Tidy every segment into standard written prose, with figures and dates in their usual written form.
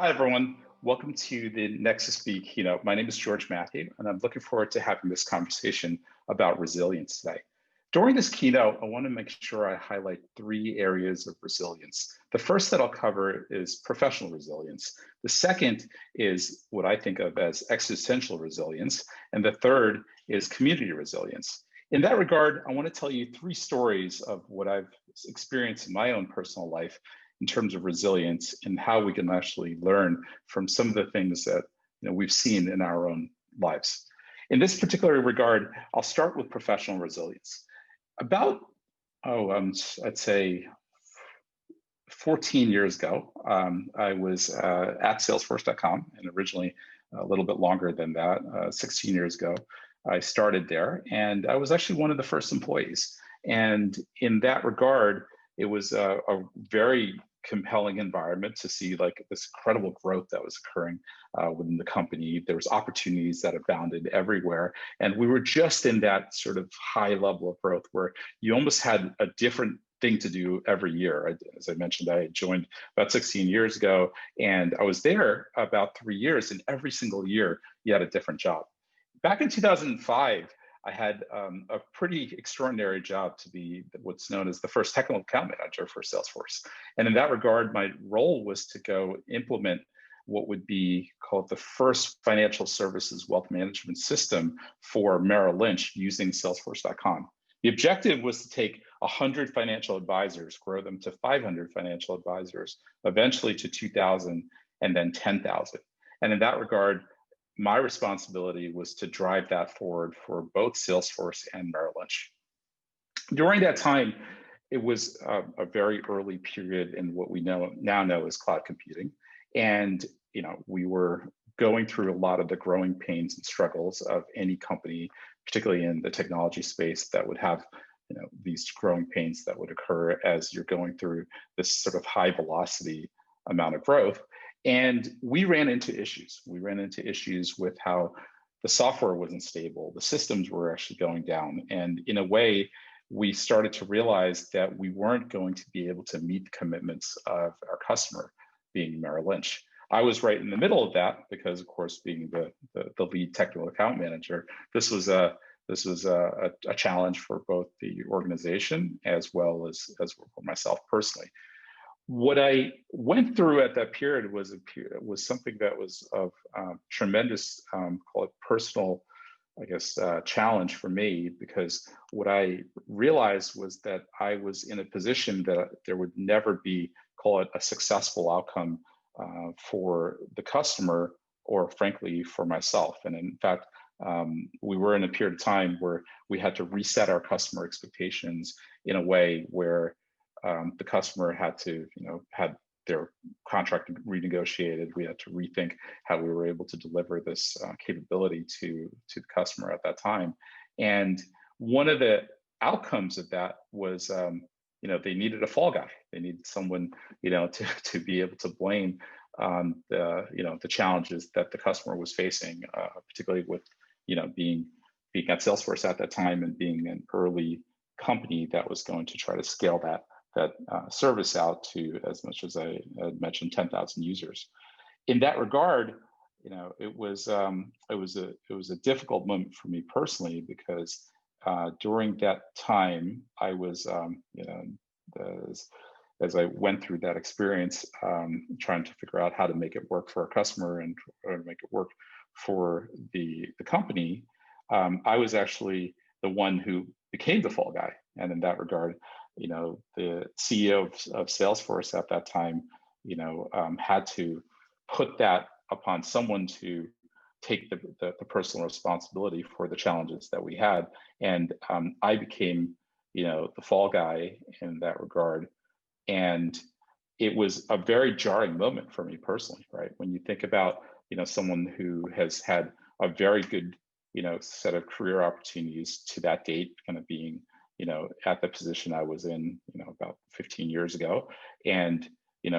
Hi, everyone. Welcome to the Nexus Keynote. My name is George Mathew, and I'm looking forward to having this conversation about resilience today. During this keynote, I want to make sure I highlight three areas of resilience. The first that I'll cover is professional resilience. The second is what I think of as existential resilience. And the third is community resilience. In that regard, I want to tell you three stories of what I've experienced in my own personal life in terms of resilience and how we can actually learn from some of the things that we've seen in our own lives. In this particular regard, I'll start with professional resilience. About, I'd say 14 years ago, I was at Salesforce.com, and originally a little bit longer than that, 16 years ago, I started there, and I was actually one of the first employees. And in that regard, it was a very compelling environment to see like this incredible growth that was occurring within the company. There was opportunities that abounded everywhere. And we were just in that sort of high level of growth where you almost had a different thing to do every year. As I mentioned, I joined about 16 years ago, and I was there about 3 years, and every single year you had a different job. Back in 2005, I had a pretty extraordinary job to be what's known as the first technical account manager for Salesforce. And in that regard, my role was to go implement what would be called the first financial services wealth management system for Merrill Lynch using Salesforce.com. The objective was to take 100 financial advisors, grow them to 500 financial advisors, eventually to 2,000, and then 10,000. And in that regard, my responsibility was to drive that forward for both Salesforce and Merrill Lynch. During that time, it was a very early period in what we now know as cloud computing. And we were going through a lot of the growing pains and struggles of any company, particularly in the technology space, that would have these growing pains that would occur as you're going through this sort of high velocity amount of growth. And we ran into issues. We ran into issues with how the software wasn't stable. The systems were actually going down. And in a way, we started to realize that we weren't going to be able to meet the commitments of our customer, being Merrill Lynch. I was right in the middle of that because, of course, being the lead technical account manager, this was a challenge for both the organization as well as for myself personally. What I went through at that period was something that was of tremendous, call it personal, challenge for me, because what I realized was that I was in a position that there would never be, call it a successful outcome for the customer or frankly for myself. And in fact, we were in a period of time where we had to reset our customer expectations in a way where the customer had to, had their contract renegotiated. We had to rethink how we were able to deliver this capability to the customer at that time. And one of the outcomes of that was, they needed a fall guy. They needed someone, to be able to blame on the challenges that the customer was facing, particularly with, being at Salesforce at that time and being an early company that was going to try to scale that service out to, as much as I had mentioned, 10,000 users. In that regard, it was a difficult moment for me personally, because during that time I was, as I went through that experience, trying to figure out how to make it work for our customer and make it work for the company, I was actually the one who became the fall guy. And in that regard, the CEO of Salesforce at that time, had to put that upon someone to take the personal responsibility for the challenges that we had. And I became, the fall guy in that regard. And it was a very jarring moment for me personally, right? When you think about, someone who has had a very good, set of career opportunities to that date, kind of being, at the position I was in, about 15 years ago. And,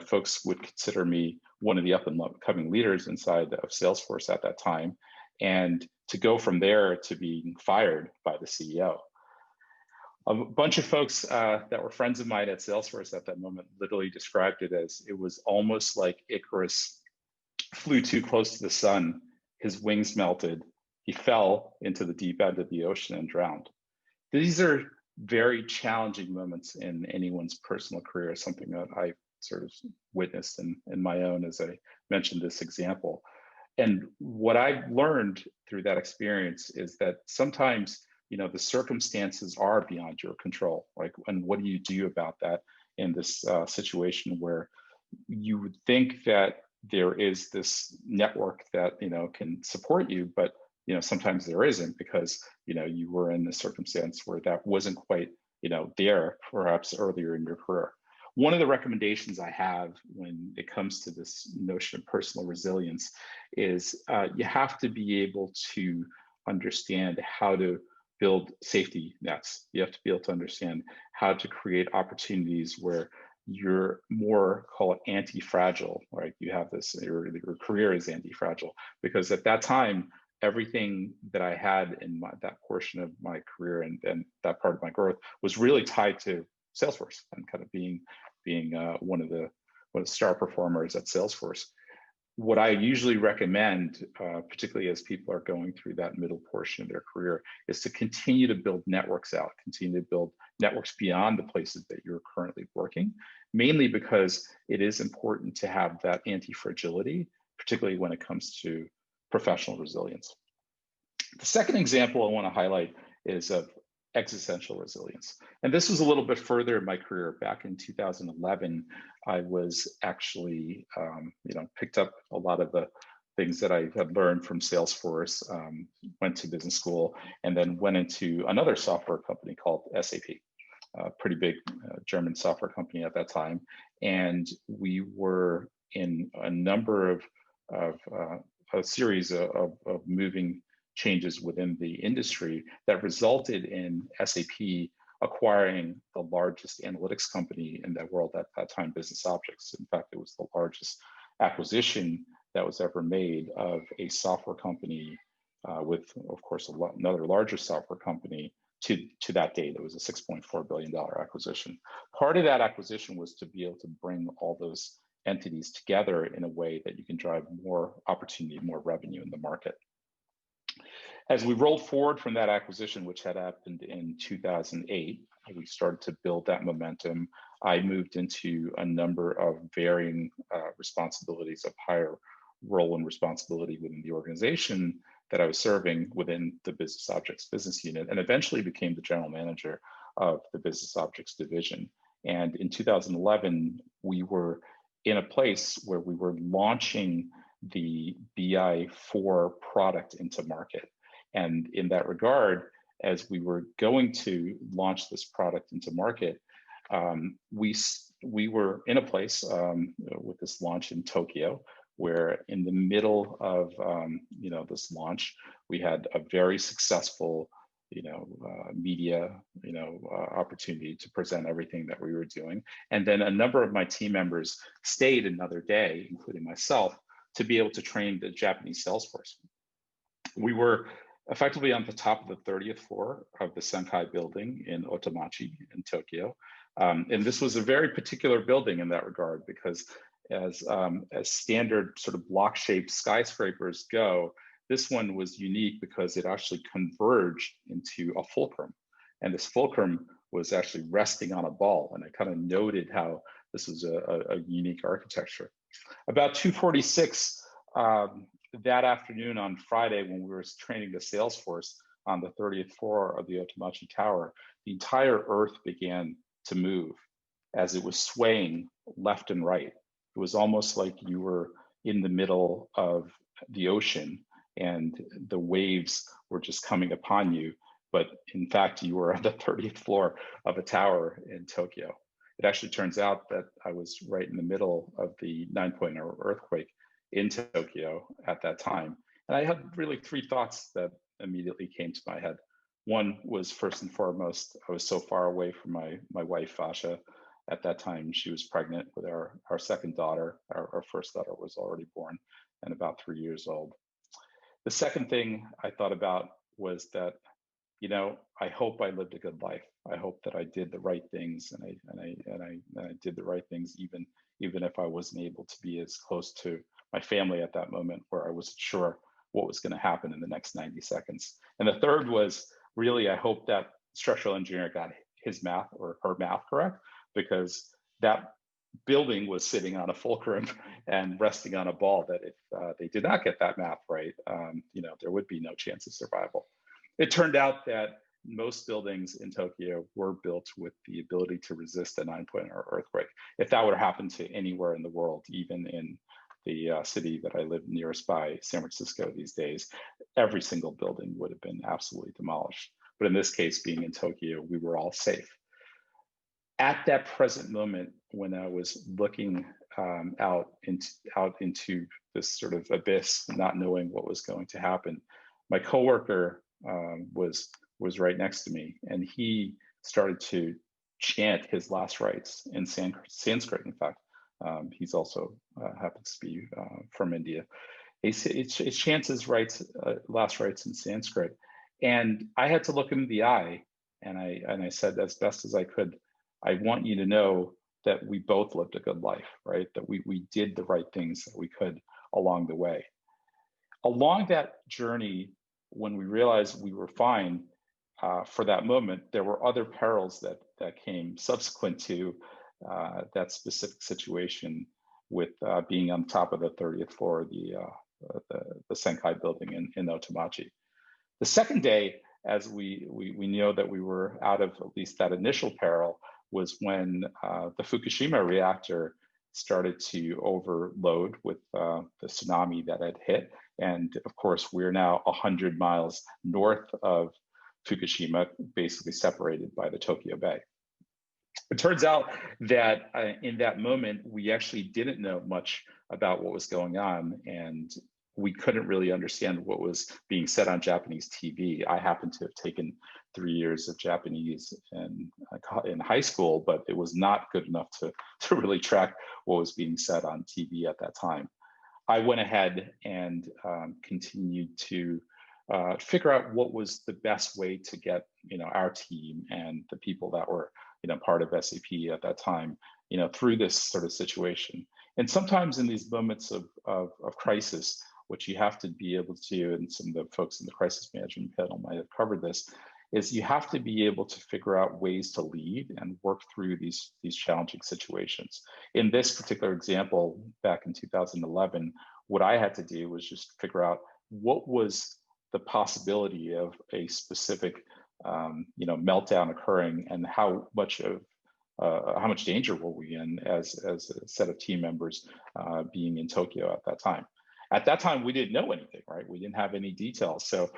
folks would consider me one of the up and coming leaders inside of Salesforce at that time. And to go from there to being fired by the CEO. A bunch of folks that were friends of mine at Salesforce at that moment literally described it as, it was almost like Icarus flew too close to the sun, his wings melted, he fell into the deep end of the ocean and drowned. These are very challenging moments in anyone's personal career, something that I sort of witnessed in my own as I mentioned this example. And what I learned through that experience is that sometimes, the circumstances are beyond your control. Like, and what do you do about that in this situation where you would think that there is this network that can support you, but sometimes there isn't, because you were in a circumstance where that wasn't quite there perhaps earlier in your career. One of the recommendations I have when it comes to this notion of personal resilience is you have to be able to understand how to build safety nets. You have to be able to understand how to create opportunities where you're more, call it anti-fragile, right? You have this, your career is anti-fragile, because at that time, everything that I had in that portion of my career and that part of my growth was really tied to Salesforce and kind of being one of the star performers at Salesforce. What I usually recommend, particularly as people are going through that middle portion of their career, is to continue to build networks out, continue to build networks beyond the places that you're currently working, mainly because it is important to have that anti-fragility, particularly when it comes to professional resilience. The second example I want to highlight is of existential resilience. And this was a little bit further in my career. Back in 2011, I was actually, picked up a lot of the things that I had learned from Salesforce, went to business school, and then went into another software company called SAP, a pretty big German software company at that time. And we were in a number of a series of moving changes within the industry that resulted in SAP acquiring the largest analytics company in the world at that time, Business Objects. In fact, it was the largest acquisition that was ever made of a software company with, of course, another larger software company to that date. It was a $6.4 billion acquisition. Part of that acquisition was to be able to bring all those entities together in a way that you can drive more opportunity, more revenue in the market. As we rolled forward from that acquisition, which had happened in 2008, we started to build that momentum. I moved into a number of varying responsibilities of higher role and responsibility within the organization that I was serving within the Business Objects business unit, and eventually became the general manager of the Business Objects division. And in 2011, we were in a place where we were launching the BI4 product into market. And in that regard, as we were going to launch this product into market, we were in a place with this launch in Tokyo, where in the middle of this launch, we had a very successful media opportunity to present everything that we were doing. And then a number of my team members stayed another day, including myself, to be able to train the Japanese sales force. We were effectively on the top of the 30th floor of the Senkai building in Otemachi in Tokyo. And this was a very particular building in that regard, because as standard sort of block-shaped skyscrapers go, this one was unique because it actually converged into a fulcrum. And this fulcrum was actually resting on a ball. And I kind of noted how this was a unique architecture. About 2:46 that afternoon on Friday, when we were training the sales force on the 30th floor of the Otemachi Tower, the entire earth began to move as it was swaying left and right. It was almost like you were in the middle of the ocean and the waves were just coming upon you. But in fact, you were on the 30th floor of a tower in Tokyo. It actually turns out that I was right in the middle of the 9.0 earthquake in Tokyo at that time. And I had really three thoughts that immediately came to my head. One was, first and foremost, I was so far away from my wife, Fasha. At that time, she was pregnant with our second daughter. Our first daughter was already born and about 3 years old. The second thing I thought about was that, I hope I lived a good life. I hope that I did the right things, and I did the right things even if I wasn't able to be as close to my family at that moment, where I wasn't sure what was going to happen in the next 90 seconds. And the third was really, I hope that structural engineer got his math or her math correct, because that building was sitting on a fulcrum and resting on a ball that if they did not get that math right, there would be no chance of survival. It turned out that most buildings in Tokyo were built with the ability to resist a 9.0 earthquake. If that would have happened to anywhere in the world, even in the city that I live nearest by, San Francisco these days, every single building would have been absolutely demolished. But in this case, being in Tokyo, we were all safe. At that present moment, when I was looking out into this sort of abyss, not knowing what was going to happen, my coworker was right next to me, and he started to chant his last rites in Sanskrit. In fact, he's also happens to be from India. He chants his last rites in Sanskrit, and I had to look him in the eye, and I said, as best as I could, I want you to know that we both lived a good life, right? That we did the right things that we could along the way. Along that journey, when we realized we were fine for that moment, there were other perils that came subsequent to that specific situation, with being on top of the 30th floor of the Senkai building in Otemachi. The second day, as we know that we were out of at least that initial peril, was when the Fukushima reactor started to overload with the tsunami that had hit. And of course, we're now 100 miles north of Fukushima, basically separated by the Tokyo Bay. It turns out that in that moment, we actually didn't know much about what was going on, and we couldn't really understand what was being said on Japanese TV. I happened to have taken 3 years of Japanese in high school, but it was not good enough to really track what was being said on TV at that time. I went ahead and continued to figure out what was the best way to get our team and the people that were part of SAP at that time through this sort of situation. And sometimes in these moments of crisis, what you have to be able to, and some of the folks in the crisis management panel might have covered this, is you have to be able to figure out ways to lead and work through these challenging situations. In this particular example, back in 2011, what I had to do was just figure out what was the possibility of a specific meltdown occurring, and how much danger were we in as a set of team members being in Tokyo at that time. At that time, we didn't know anything, right? We didn't have any details. So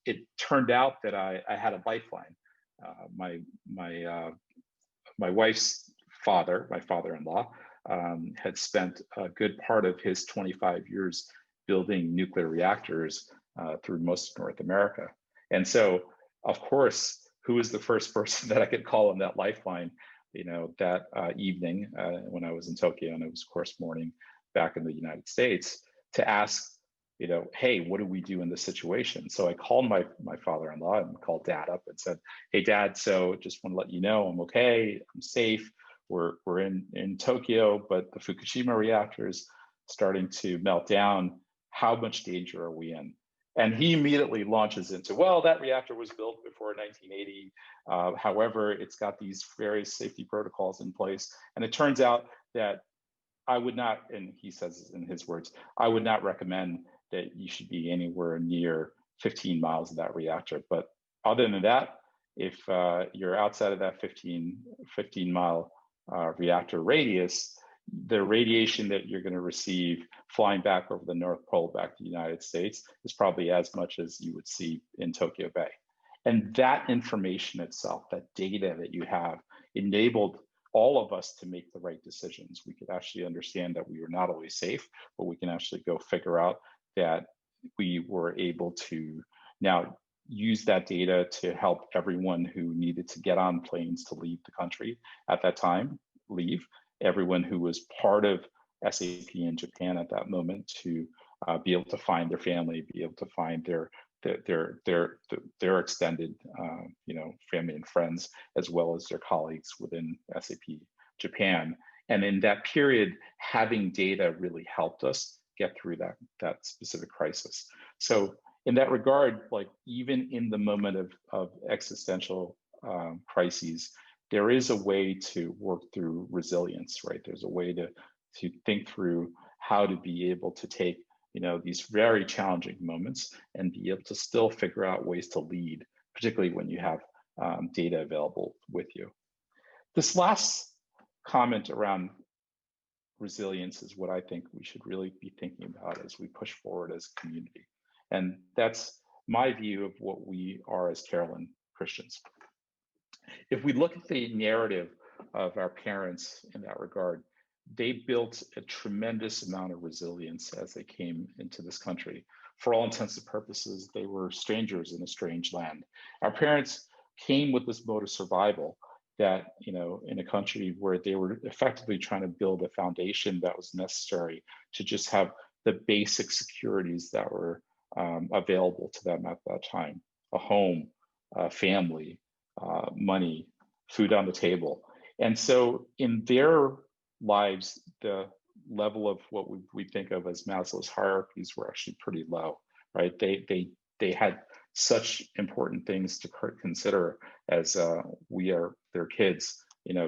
it turned out that I had a lifeline. My wife's father, my father-in-law, had spent a good part of his 25 years building nuclear reactors through most of North America. And so, of course, who was the first person that I could call on that lifeline, that evening when I was in Tokyo, and it was, of course, morning back in the United States, to ask, hey, what do we do in this situation? So I called my father-in-law and called Dad up and said, hey, Dad, so just want to let you know I'm okay, I'm safe. We're in Tokyo, but the Fukushima reactor is starting to melt down. How much danger are we in? And he immediately launches into, well, that reactor was built before 1980. However, it's got these various safety protocols in place. And it turns out that I would not, and he says in his words, I would not recommend that you should be anywhere near 15 miles of that reactor. But other than that, if you're outside of that 15 mile reactor radius, the radiation that you're going to receive flying back over the North Pole back to the United States is probably as much as you would see in Tokyo Bay. And that information itself, that data that you have, enabled all of us to make the right decisions. We could actually understand that we were not always safe, but we can actually go figure out that we were able to now use that data to help everyone who needed to get on planes to leave the country at that time, leave. Everyone who was part of SAP in Japan at that moment to be able to find their family, be able to find their their extended family and friends, as well as their colleagues within SAP Japan. And in that period, having data really helped us get through that specific crisis. So in that regard, like even in the moment of existential crises, there is a way to work through resilience, right? There's a way to think through how to be able to take these very challenging moments and be able to still figure out ways to lead, particularly when you have data available with you. This last comment around resilience is what I think we should really be thinking about as we push forward as a community. And that's my view of what we are as Carolyn Christians. If we look at the narrative of our parents in that regard, they built a tremendous amount of resilience as they came into this country. For all intents and purposes, they were strangers in a strange land. Our parents came with this mode of survival that, in a country where they were effectively trying to build a foundation that was necessary to just have the basic securities that were available to them at that time: a home, a family, money, food on the table. And so in their lives, the level of what we think of as Maslow's hierarchies were actually pretty low, right? They had such important things to consider as we are their kids,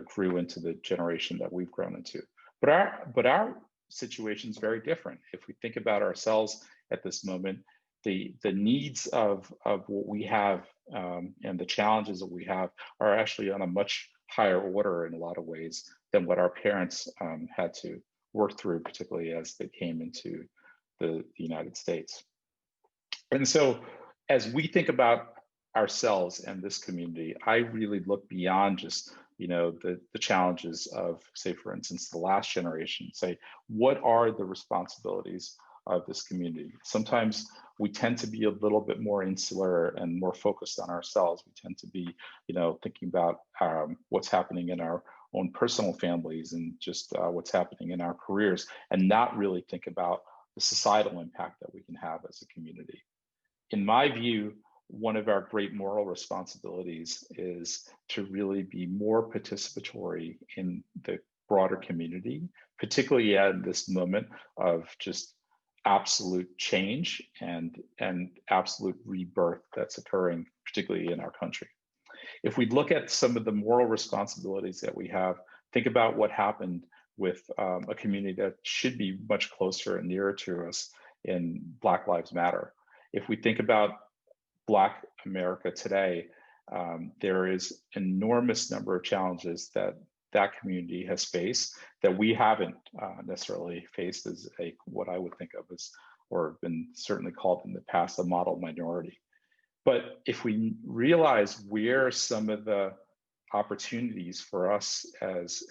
grew into the generation that we've grown into. But our situation is very different. If we think about ourselves at this moment, the needs of what we have and the challenges that we have are actually on a much higher order in a lot of ways than what our parents had to work through, particularly as they came into the United States. And so as we think about ourselves and this community, I really look beyond just the challenges of, say, for instance, the last generation. Say, what are the responsibilities of this community? Sometimes we tend to be a little bit more insular and more focused on ourselves. We tend to be, thinking about what's happening in our own personal families and just what's happening in our careers, and not really think about the societal impact that we can have as a community. In my view, one of our great moral responsibilities is to really be more participatory in the broader community, particularly at this moment of just absolute change and absolute rebirth that's occurring, particularly in our country. If we look at some of the moral responsibilities that we have, think about what happened with a community that should be much closer and nearer to us in Black Lives Matter. If we think about Black America today, there is an enormous number of challenges that community has faced that we haven't necessarily faced as what I would think of as, or been certainly called in the past, a model minority. But if we realize where some of the opportunities for us as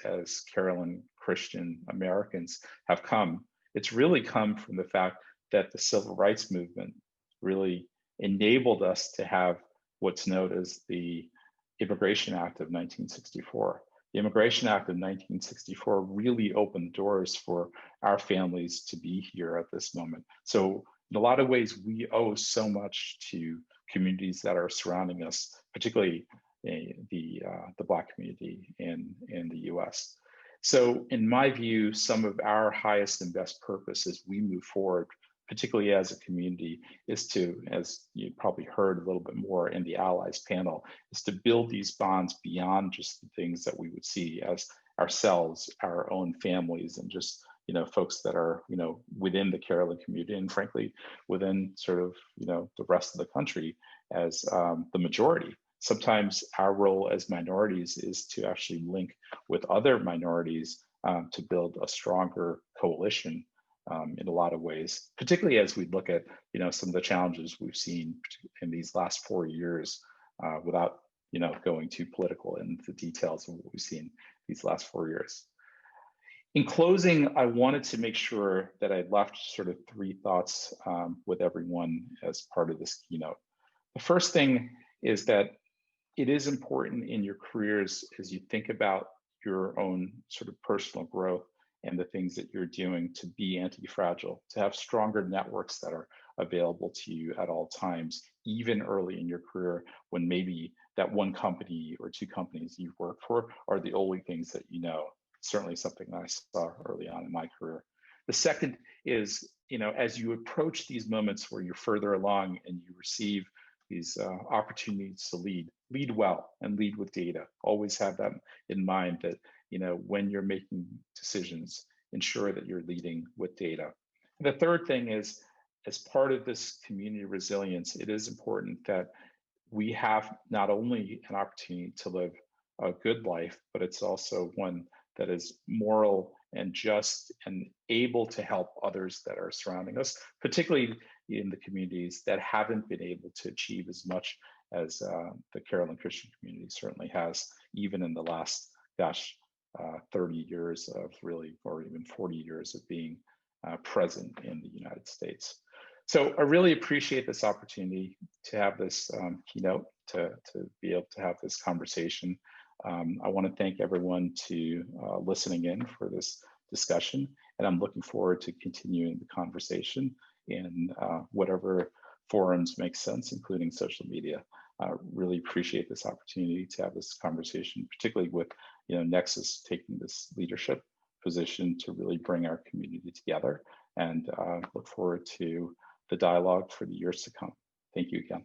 Carolyn Christian Americans have come, it's really come from the fact that the civil rights movement really enabled us to have what's known as the Immigration Act of 1964. The Immigration Act of 1964 really opened doors for our families to be here at this moment. So in a lot of ways, we owe so much to communities that are surrounding us, particularly the Black community in the US. So in my view, some of our highest and best purpose as we move forward, particularly as a community, is to, as you probably heard a little bit more in the Allies panel, is to build these bonds beyond just the things that we would see as ourselves, our own families, and just folks that are within the Carolyn community, and frankly within sort of the rest of the country as the majority. Sometimes our role as minorities is to actually link with other minorities to build a stronger coalition in a lot of ways, particularly as we look at some of the challenges we've seen in these last 4 years, without going too political in the details of what we've seen these last 4 years. In closing, I wanted to make sure that I left sort of 3 thoughts with everyone as part of this keynote. The first thing is that it is important in your careers as you think about your own sort of personal growth and the things that you're doing to be anti-fragile, to have stronger networks that are available to you at all times, even early in your career, when maybe that one company or two companies you've worked for are the only things that you know. Certainly something that I saw early on in my career. The second is, as you approach these moments where you're further along and you receive these opportunities to lead well and lead with data. Always have that in mind that, when you're making decisions, ensure that you're leading with data. And the third thing is, as part of this community resilience, it is important that we have not only an opportunity to live a good life, but it's also one that is moral and just and able to help others that are surrounding us, particularly in the communities that haven't been able to achieve as much as the Carolyn Christian community certainly has, even in the last, 30 years of really, or even 40 years of being present in the United States. So I really appreciate this opportunity to have this keynote, to be able to have this conversation. I want to thank everyone to listening in for this discussion, and I'm looking forward to continuing the conversation in whatever forums make sense, including social media. I really appreciate this opportunity to have this conversation, particularly with Nexus taking this leadership position to really bring our community together, and look forward to the dialogue for the years to come. Thank you again.